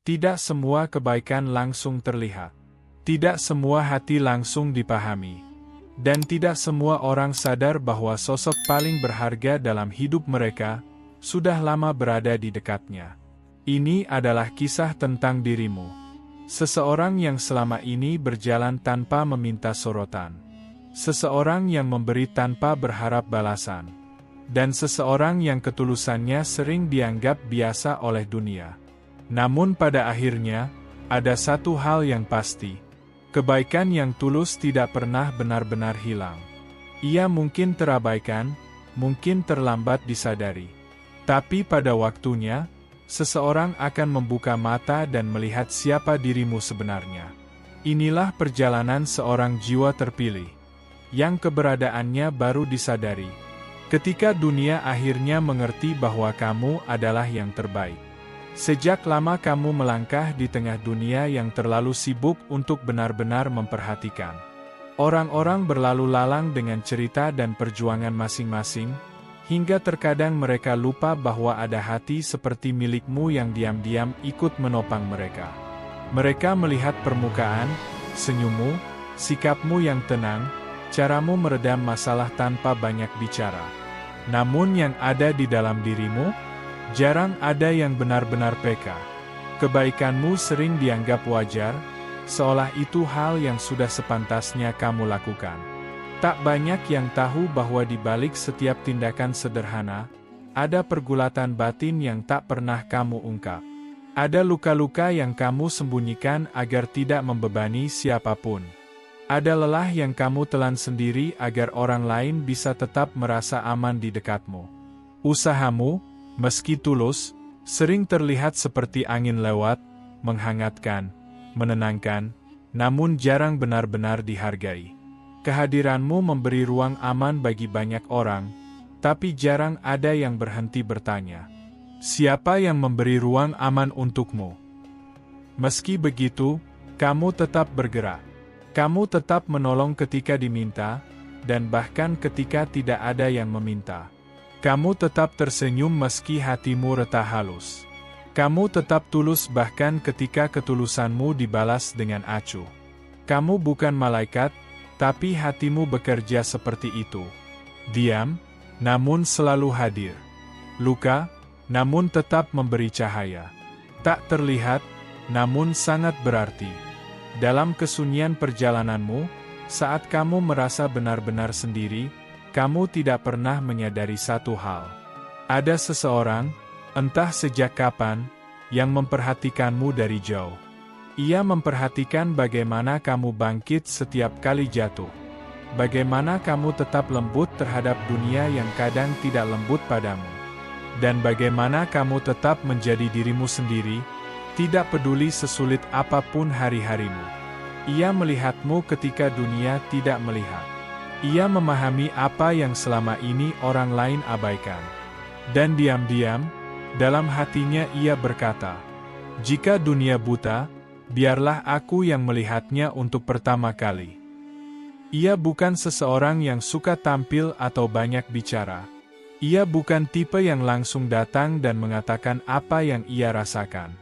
Tidak semua kebaikan langsung terlihat. Tidak semua hati langsung dipahami. Dan tidak semua orang sadar bahwa sosok paling berharga dalam hidup mereka sudah lama berada di dekatnya. Ini adalah kisah tentang dirimu. Seseorang yang selama ini berjalan tanpa meminta sorotan. Seseorang yang memberi tanpa berharap balasan. Dan seseorang yang ketulusannya sering dianggap biasa oleh dunia. Namun pada akhirnya, ada satu hal yang pasti. Kebaikan yang tulus tidak pernah benar-benar hilang. Ia mungkin terabaikan, mungkin terlambat disadari. Tapi pada waktunya, seseorang akan membuka mata dan melihat siapa dirimu sebenarnya. Inilah perjalanan seorang jiwa terpilih, yang keberadaannya baru disadari. Ketika dunia akhirnya mengerti bahwa kamu adalah yang terbaik. Sejak lama kamu melangkah di tengah dunia yang terlalu sibuk untuk benar-benar memperhatikan. Orang-orang berlalu lalang dengan cerita dan perjuangan masing-masing, hingga terkadang mereka lupa bahwa ada hati seperti milikmu yang diam-diam ikut menopang mereka. Mereka melihat permukaan, senyummu, sikapmu yang tenang, caramu meredam masalah tanpa banyak bicara. Namun yang ada di dalam dirimu, jarang ada yang benar-benar peka. Kebaikanmu sering dianggap wajar, seolah itu hal yang sudah sepantasnya kamu lakukan. Tak banyak yang tahu bahwa di balik setiap tindakan sederhana, ada pergulatan batin yang tak pernah kamu ungkap. Ada luka-luka yang kamu sembunyikan agar tidak membebani siapapun. Ada lelah yang kamu telan sendiri agar orang lain bisa tetap merasa aman di dekatmu. Usahamu, meski tulus, sering terlihat seperti angin lewat, menghangatkan, menenangkan, namun jarang benar-benar dihargai. Kehadiranmu memberi ruang aman bagi banyak orang, tapi jarang ada yang berhenti bertanya. Siapa yang memberi ruang aman untukmu? Meski begitu, kamu tetap bergerak. Kamu tetap menolong ketika diminta, dan bahkan ketika tidak ada yang meminta. Kamu tetap tersenyum meski hatimu retak halus. Kamu tetap tulus bahkan ketika ketulusanmu dibalas dengan acuh. Kamu bukan malaikat, tapi hatimu bekerja seperti itu. Diam, namun selalu hadir. Luka, namun tetap memberi cahaya. Tak terlihat, namun sangat berarti. Dalam kesunyian perjalananmu, saat kamu merasa benar-benar sendiri, kamu tidak pernah menyadari satu hal. Ada seseorang, entah sejak kapan, yang memperhatikanmu dari jauh. Ia memperhatikan bagaimana kamu bangkit setiap kali jatuh. Bagaimana kamu tetap lembut terhadap dunia yang kadang tidak lembut padamu. Dan bagaimana kamu tetap menjadi dirimu sendiri, tidak peduli sesulit apapun hari-harimu. Ia melihatmu ketika dunia tidak melihat. Ia memahami apa yang selama ini orang lain abaikan. Dan diam-diam, dalam hatinya ia berkata, "Jika dunia buta, biarlah aku yang melihatnya untuk pertama kali." Ia bukan seseorang yang suka tampil atau banyak bicara. Ia bukan tipe yang langsung datang dan mengatakan apa yang ia rasakan.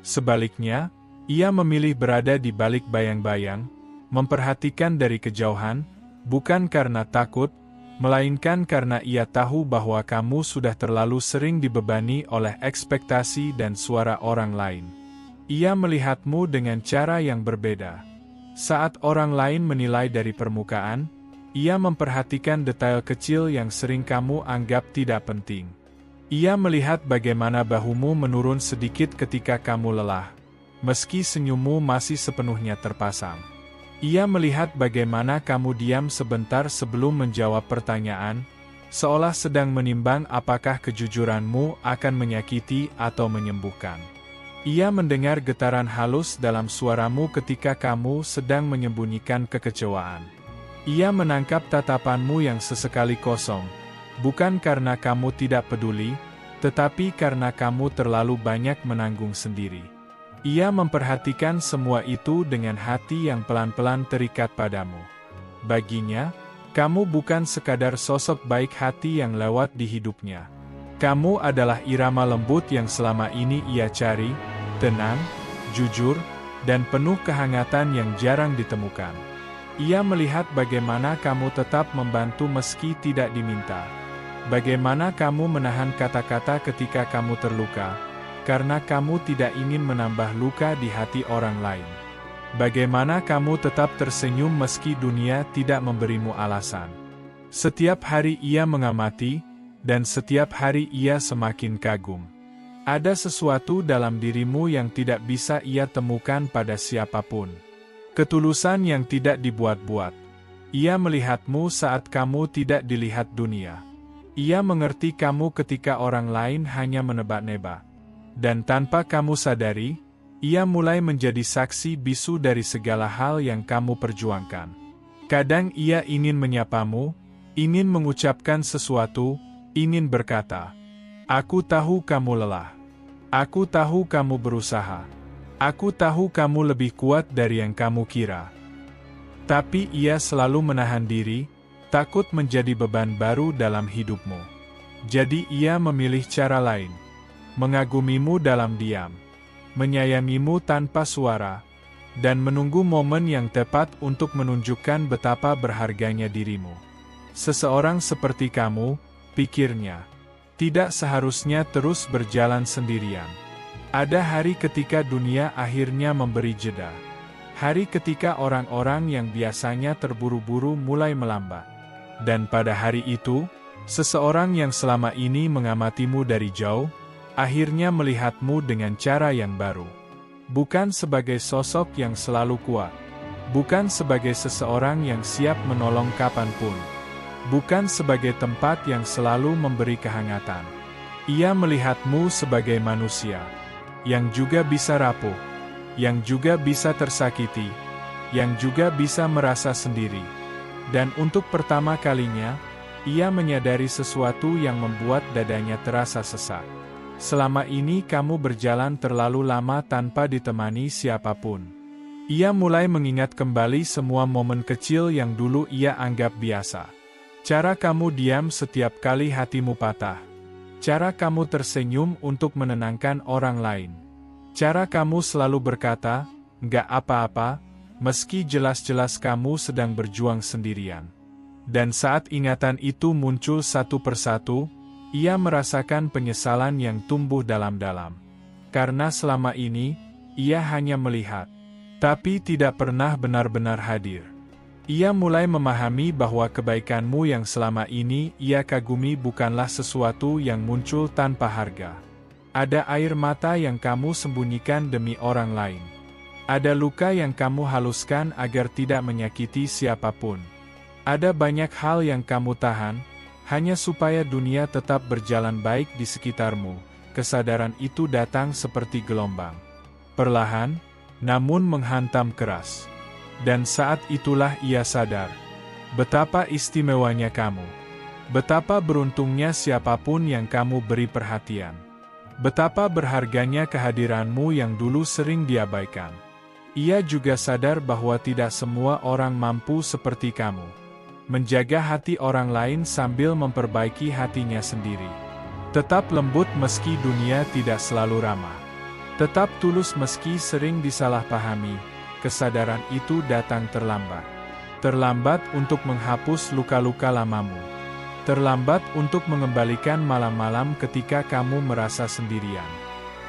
Sebaliknya, ia memilih berada di balik bayang-bayang, memperhatikan dari kejauhan, bukan karena takut, melainkan karena ia tahu bahwa kamu sudah terlalu sering dibebani oleh ekspektasi dan suara orang lain. Ia melihatmu dengan cara yang berbeda. Saat orang lain menilai dari permukaan, ia memperhatikan detail kecil yang sering kamu anggap tidak penting. Ia melihat bagaimana bahumu menurun sedikit ketika kamu lelah, meski senyummu masih sepenuhnya terpasang. Ia melihat bagaimana kamu diam sebentar sebelum menjawab pertanyaan, seolah sedang menimbang apakah kejujuranmu akan menyakiti atau menyembuhkan. Ia mendengar getaran halus dalam suaramu ketika kamu sedang menyembunyikan kekecewaan. Ia menangkap tatapanmu yang sesekali kosong, bukan karena kamu tidak peduli, tetapi karena kamu terlalu banyak menanggung sendiri. Ia memperhatikan semua itu dengan hati yang pelan-pelan terikat padamu. Baginya, kamu bukan sekadar sosok baik hati yang lewat di hidupnya. Kamu adalah irama lembut yang selama ini ia cari, tenang, jujur, dan penuh kehangatan yang jarang ditemukan. Ia melihat bagaimana kamu tetap membantu meski tidak diminta. Bagaimana kamu menahan kata-kata ketika kamu terluka, karena kamu tidak ingin menambah luka di hati orang lain. Bagaimana kamu tetap tersenyum meski dunia tidak memberimu alasan. Setiap hari ia mengamati, dan setiap hari ia semakin kagum. Ada sesuatu dalam dirimu yang tidak bisa ia temukan pada siapapun. Ketulusan yang tidak dibuat-buat. Ia melihatmu saat kamu tidak dilihat dunia. Ia mengerti kamu ketika orang lain hanya menebak-nebak. Dan tanpa kamu sadari, ia mulai menjadi saksi bisu dari segala hal yang kamu perjuangkan. Kadang ia ingin menyapamu, ingin mengucapkan sesuatu, ingin berkata, "Aku tahu kamu lelah. Aku tahu kamu berusaha. Aku tahu kamu lebih kuat dari yang kamu kira." Tapi ia selalu menahan diri, takut menjadi beban baru dalam hidupmu. Jadi ia memilih cara lain. Mengagumimu dalam diam. Menyayangimu tanpa suara, dan menunggu momen yang tepat untuk menunjukkan betapa berharganya dirimu. Seseorang seperti kamu, pikirnya, tidak seharusnya terus berjalan sendirian. Ada hari ketika dunia akhirnya memberi jeda. Hari ketika orang-orang yang biasanya terburu-buru mulai melambat. Dan pada hari itu, seseorang yang selama ini mengamatimu dari jauh, akhirnya melihatmu dengan cara yang baru. Bukan sebagai sosok yang selalu kuat. Bukan sebagai seseorang yang siap menolong kapanpun. Bukan sebagai tempat yang selalu memberi kehangatan. Ia melihatmu sebagai manusia, yang juga bisa rapuh, yang juga bisa tersakiti, yang juga bisa merasa sendiri. Dan untuk pertama kalinya, ia menyadari sesuatu yang membuat dadanya terasa sesak. Selama ini kamu berjalan terlalu lama tanpa ditemani siapapun. Ia mulai mengingat kembali semua momen kecil yang dulu ia anggap biasa. Cara kamu diam setiap kali hatimu patah. Cara kamu tersenyum untuk menenangkan orang lain. Cara kamu selalu berkata, "Nggak apa-apa," meski jelas-jelas kamu sedang berjuang sendirian. Dan saat ingatan itu muncul satu persatu, ia merasakan penyesalan yang tumbuh dalam-dalam. Karena selama ini, ia hanya melihat, tapi tidak pernah benar-benar hadir. Ia mulai memahami bahwa kebaikanmu yang selama ini ia kagumi bukanlah sesuatu yang muncul tanpa harga. Ada air mata yang kamu sembunyikan demi orang lain. Ada luka yang kamu haluskan agar tidak menyakiti siapapun. Ada banyak hal yang kamu tahan, hanya supaya dunia tetap berjalan baik di sekitarmu. Kesadaran itu datang seperti gelombang. Perlahan, namun menghantam keras. Dan saat itulah ia sadar. Betapa istimewanya kamu. Betapa beruntungnya siapapun yang kamu beri perhatian. Betapa berharganya kehadiranmu yang dulu sering diabaikan. Ia juga sadar bahwa tidak semua orang mampu seperti kamu. Menjaga hati orang lain sambil memperbaiki hatinya sendiri. Tetap lembut meski dunia tidak selalu ramah. Tetap tulus meski sering disalahpahami. Kesadaran itu datang terlambat. Terlambat untuk menghapus luka-luka lamamu. Terlambat untuk mengembalikan malam-malam ketika kamu merasa sendirian.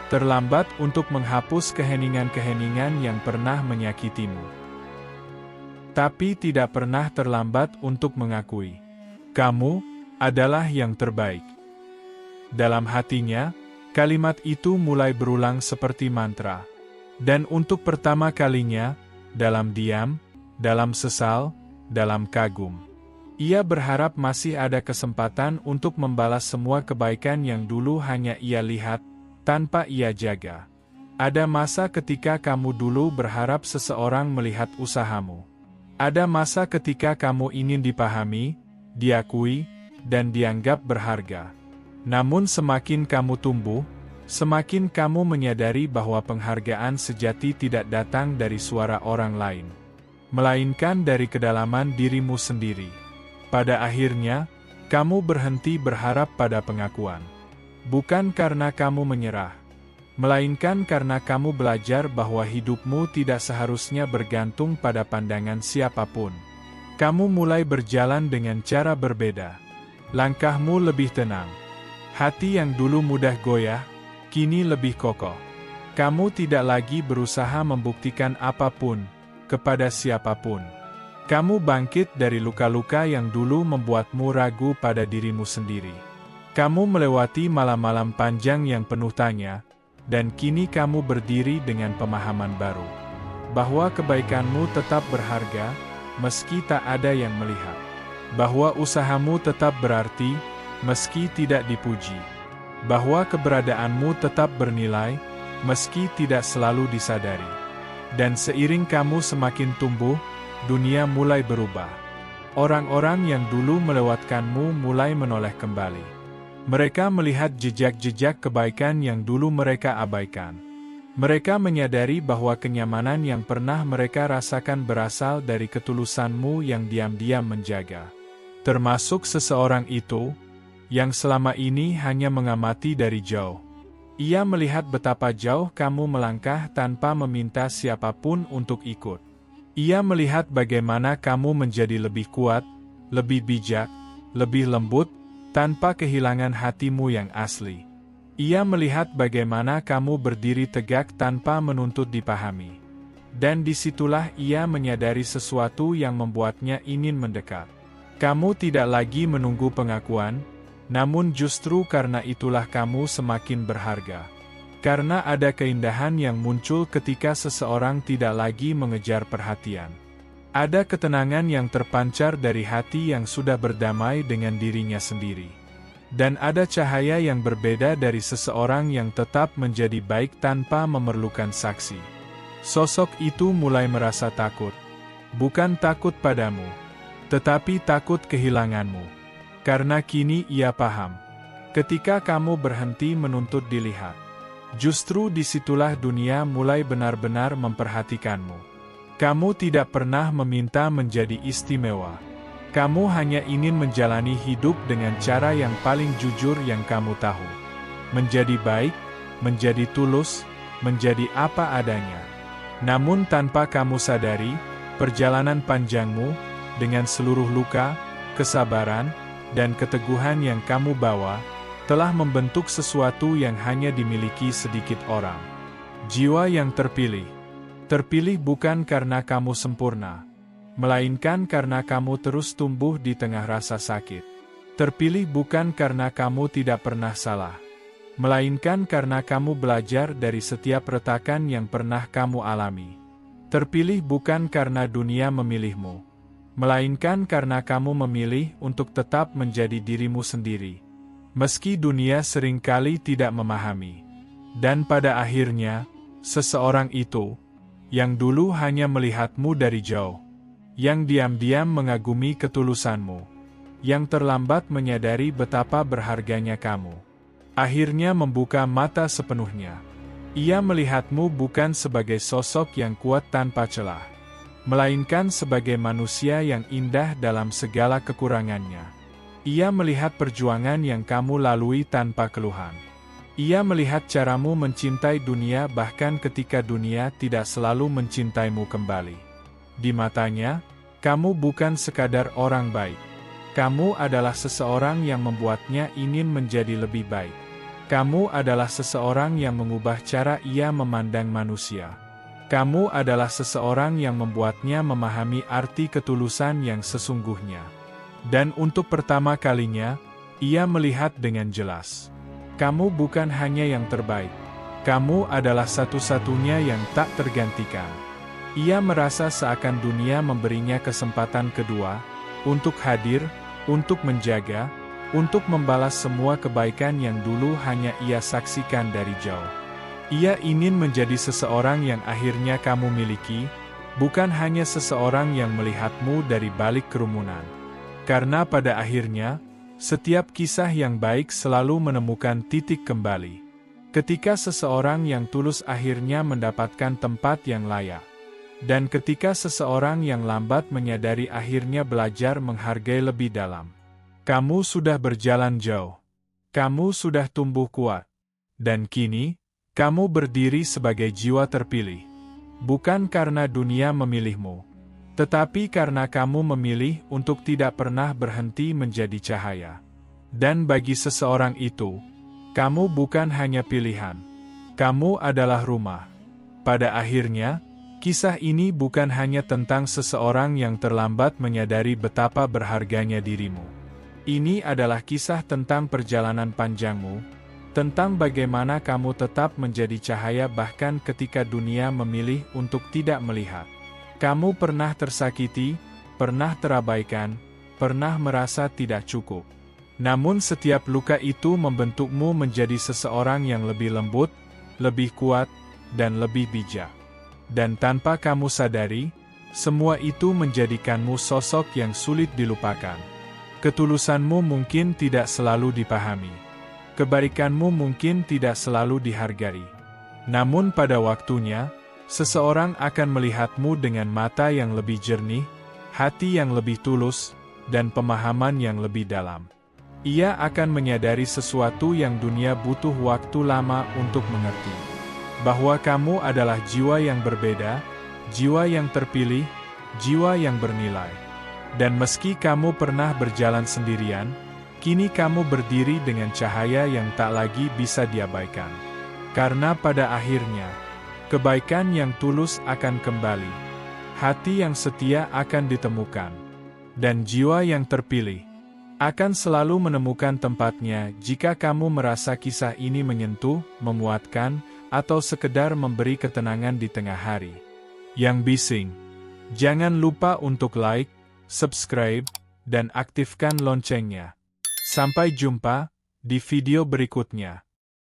Terlambat untuk menghapus keheningan-keheningan yang pernah menyakitimu. Tapi tidak pernah terlambat untuk mengakui, kamu adalah yang terbaik. Dalam hatinya, kalimat itu mulai berulang seperti mantra. Dan untuk pertama kalinya, dalam diam, dalam sesal, dalam kagum. Ia berharap masih ada kesempatan untuk membalas semua kebaikan yang dulu hanya ia lihat, tanpa ia jaga. Ada masa ketika kamu dulu berharap seseorang melihat usahamu. Ada masa ketika kamu ingin dipahami, diakui, dan dianggap berharga. Namun semakin kamu tumbuh, semakin kamu menyadari bahwa penghargaan sejati tidak datang dari suara orang lain, melainkan dari kedalaman dirimu sendiri. Pada akhirnya, kamu berhenti berharap pada pengakuan. Bukan karena kamu menyerah, melainkan karena kamu belajar bahwa hidupmu tidak seharusnya bergantung pada pandangan siapapun. Kamu mulai berjalan dengan cara berbeda. Langkahmu lebih tenang. Hati yang dulu mudah goyah, kini lebih kokoh. Kamu tidak lagi berusaha membuktikan apapun kepada siapapun. Kamu bangkit dari luka-luka yang dulu membuatmu ragu pada dirimu sendiri. Kamu melewati malam-malam panjang yang penuh tanya, dan kini kamu berdiri dengan pemahaman baru. Bahwa kebaikanmu tetap berharga, meski tak ada yang melihat. Bahwa usahamu tetap berarti, meski tidak dipuji. Bahwa keberadaanmu tetap bernilai, meski tidak selalu disadari. Dan seiring kamu semakin tumbuh, dunia mulai berubah. Orang-orang yang dulu melewatkanmu mulai menoleh kembali. Mereka melihat jejak-jejak kebaikan yang dulu mereka abaikan. Mereka menyadari bahwa kenyamanan yang pernah mereka rasakan berasal dari ketulusanmu yang diam-diam menjaga. Termasuk seseorang itu, yang selama ini hanya mengamati dari jauh. Ia melihat betapa jauh kamu melangkah tanpa meminta siapapun untuk ikut. Ia melihat bagaimana kamu menjadi lebih kuat, lebih bijak, lebih lembut, tanpa kehilangan hatimu yang asli. Ia melihat bagaimana kamu berdiri tegak tanpa menuntut dipahami. Dan disitulah ia menyadari sesuatu yang membuatnya ingin mendekat. Kamu tidak lagi menunggu pengakuan, namun justru karena itulah kamu semakin berharga. Karena ada keindahan yang muncul ketika seseorang tidak lagi mengejar perhatian. Ada ketenangan yang terpancar dari hati yang sudah berdamai dengan dirinya sendiri. Dan ada cahaya yang berbeda dari seseorang yang tetap menjadi baik tanpa memerlukan saksi. Sosok itu mulai merasa takut. Bukan takut padamu, tetapi takut kehilanganmu. Karena kini ia paham. Ketika kamu berhenti menuntut dilihat, justru disitulah dunia mulai benar-benar memperhatikanmu. Kamu tidak pernah meminta menjadi istimewa. Kamu hanya ingin menjalani hidup dengan cara yang paling jujur yang kamu tahu. Menjadi baik, menjadi tulus, menjadi apa adanya. Namun tanpa kamu sadari, perjalanan panjangmu, dengan seluruh luka, kesabaran, dan keteguhan yang kamu bawa, telah membentuk sesuatu yang hanya dimiliki sedikit orang. Jiwa yang terpilih. Terpilih bukan karena kamu sempurna, melainkan karena kamu terus tumbuh di tengah rasa sakit. Terpilih bukan karena kamu tidak pernah salah, melainkan karena kamu belajar dari setiap retakan yang pernah kamu alami. Terpilih bukan karena dunia memilihmu, melainkan karena kamu memilih untuk tetap menjadi dirimu sendiri. Meski dunia seringkali tidak memahami. Dan pada akhirnya, seseorang itu, yang dulu hanya melihatmu dari jauh, yang diam-diam mengagumi ketulusanmu, yang terlambat menyadari betapa berharganya kamu, akhirnya membuka mata sepenuhnya. Ia melihatmu bukan sebagai sosok yang kuat tanpa celah, melainkan sebagai manusia yang indah dalam segala kekurangannya. Ia melihat perjuangan yang kamu lalui tanpa keluhan. Ia melihat caramu mencintai dunia bahkan ketika dunia tidak selalu mencintaimu kembali. Di matanya, kamu bukan sekadar orang baik. Kamu adalah seseorang yang membuatnya ingin menjadi lebih baik. Kamu adalah seseorang yang mengubah cara ia memandang manusia. Kamu adalah seseorang yang membuatnya memahami arti ketulusan yang sesungguhnya. Dan untuk pertama kalinya, ia melihat dengan jelas. Kamu bukan hanya yang terbaik. Kamu adalah satu-satunya yang tak tergantikan. Ia merasa seakan dunia memberinya kesempatan kedua, untuk hadir, untuk menjaga, untuk membalas semua kebaikan yang dulu hanya ia saksikan dari jauh. Ia ingin menjadi seseorang yang akhirnya kamu miliki, bukan hanya seseorang yang melihatmu dari balik kerumunan. Karena pada akhirnya, setiap kisah yang baik selalu menemukan titik kembali. Ketika seseorang yang tulus akhirnya mendapatkan tempat yang layak. Dan ketika seseorang yang lambat menyadari akhirnya belajar menghargai lebih dalam. Kamu sudah berjalan jauh. Kamu sudah tumbuh kuat. Dan kini, Kamu berdiri sebagai jiwa terpilih, bukan karena dunia memilihmu, tetapi karena kamu memilih untuk tidak pernah berhenti menjadi cahaya. Dan bagi seseorang itu, kamu bukan hanya pilihan, kamu adalah rumah. Pada akhirnya, kisah ini bukan hanya tentang seseorang yang terlambat menyadari betapa berharganya dirimu. Ini adalah kisah tentang perjalanan panjangmu, tentang bagaimana kamu tetap menjadi cahaya bahkan ketika dunia memilih untuk tidak melihat. Kamu pernah tersakiti, pernah terabaikan, pernah merasa tidak cukup. Namun setiap luka itu membentukmu menjadi seseorang yang lebih lembut, lebih kuat, dan lebih bijak. Dan tanpa kamu sadari, semua itu menjadikanmu sosok yang sulit dilupakan. Ketulusanmu mungkin tidak selalu dipahami. Kebaikanmu mungkin tidak selalu dihargai. Namun pada waktunya, seseorang akan melihatmu dengan mata yang lebih jernih, hati yang lebih tulus, dan pemahaman yang lebih dalam. Ia akan menyadari sesuatu yang dunia butuh waktu lama untuk mengerti. Bahwa kamu adalah jiwa yang berbeda, jiwa yang terpilih, jiwa yang bernilai. Dan meski kamu pernah berjalan sendirian, kini kamu berdiri dengan cahaya yang tak lagi bisa diabaikan. Karena pada akhirnya, kebaikan yang tulus akan kembali. Hati yang setia akan ditemukan. Dan jiwa yang terpilih akan selalu menemukan tempatnya jika kamu merasa kisah ini menyentuh, memuatkan, atau sekedar memberi ketenangan di tengah hari yang bising. Jangan lupa untuk like, subscribe, dan aktifkan loncengnya. Sampai jumpa di video berikutnya.